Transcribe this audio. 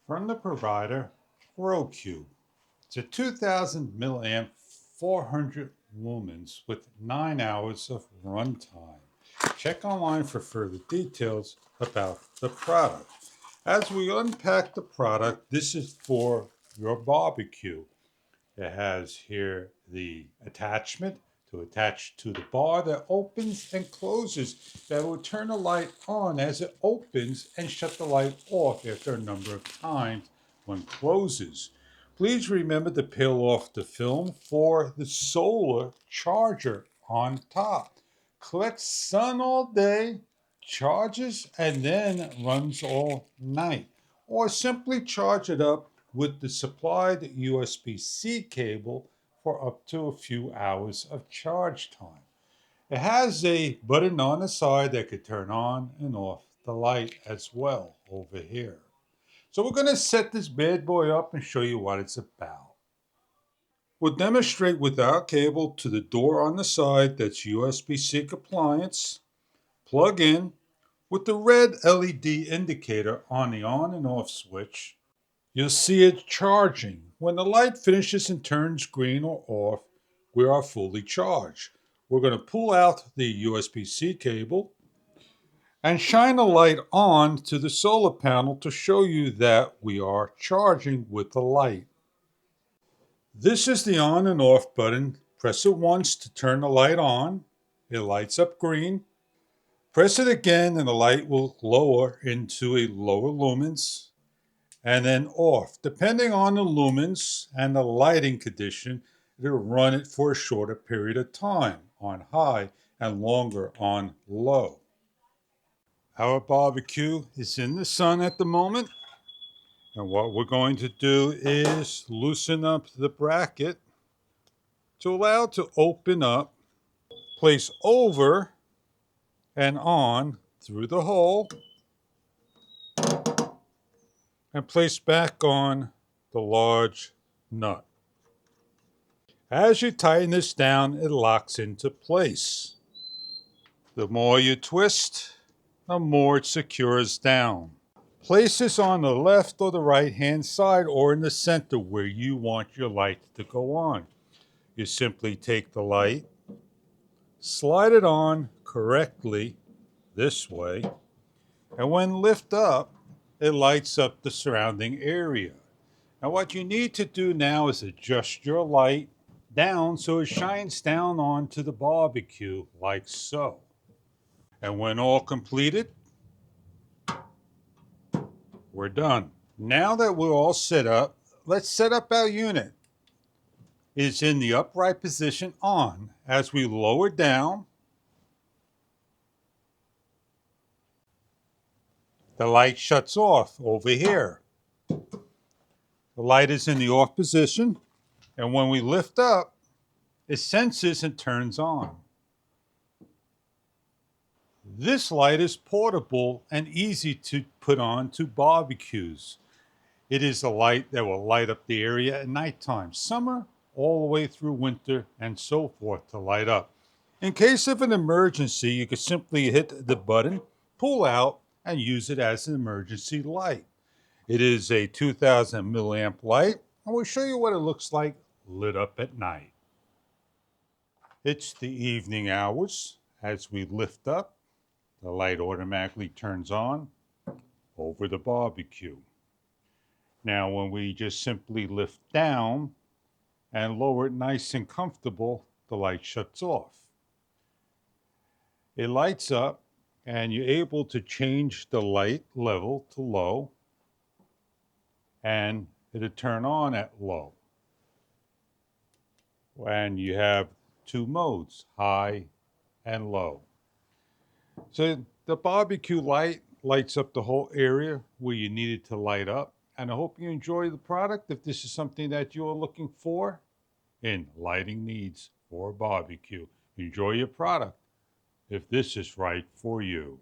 From the provider, Roku. It's a 2000 milliamp 400 lumens with 9 hours of runtime. Check online for further details about the product. As we unpack the product, this is for your barbecue. It has here the attachment to attach to the bar that opens and closes. That will turn the light on as it opens and shut the light off after a number of times when closes. Please remember to peel off the film for the solar charger on top. Collects sun all day, charges, and then runs all night. Or simply charge it up with the supplied USB-C cable for up to a few hours of charge time. It has a button on the side that could turn on and off the light as well over here. So we're going to set this bad boy up and show you what it's about. We'll demonstrate with our cable to the door on the side that's USB-C compliance. Plug in with the red LED indicator on the on and off switch. You'll see it charging. When the light finishes and turns green or off, we are fully charged. We're going to pull out the USB-C cable and shine a light on to the solar panel to show you that we are charging with the light. This is the on and off button. Press it once to turn the light on. It lights up green. Press it again and the light will lower into a lower lumens and then off. Depending on the lumens and the lighting condition, it'll run it for a shorter period of time on high and longer on low. Our barbecue is in the sun at the moment, and what we're going to do is loosen up the bracket to allow it to open up, place over and on through the hole, and place back on the large nut. As you tighten this down, it locks into place. The more you twist, the more it secures down. Place this on the left or the right hand side or in the center where you want your light to go on. You simply take the light, slide it on correctly this way, and when lift up, it lights up the surrounding area. Now what you need to do now is adjust your light down so it shines down onto the barbecue like so. And when all completed, we're done. Now that we're all set up, let's set up our unit. It's in the upright position on. As we lower down, the light shuts off over here. The light is in the off position, and when we lift up, it senses and turns on. This light is portable and easy to put on to barbecues. It is a light that will light up the area at nighttime, summer, all the way through winter, and so forth to light up. In case of an emergency, you could simply hit the button, pull out, and use it as an emergency light. It is a 2000 milliamp light, and we'll show you what it looks like lit up at night. It's the evening hours. As we lift up, the light automatically turns on over the barbecue. Now, when we just simply lift down and lower it nice and comfortable, the light shuts off. It lights up, and you're able to change the light level to low, and it'll turn on at low. And you have two modes, high and low. So the barbecue light lights up the whole area where you need it to light up. And I hope you enjoy the product if this is something that you're looking for in lighting needs for a barbecue. Enjoy your product if this is right for you.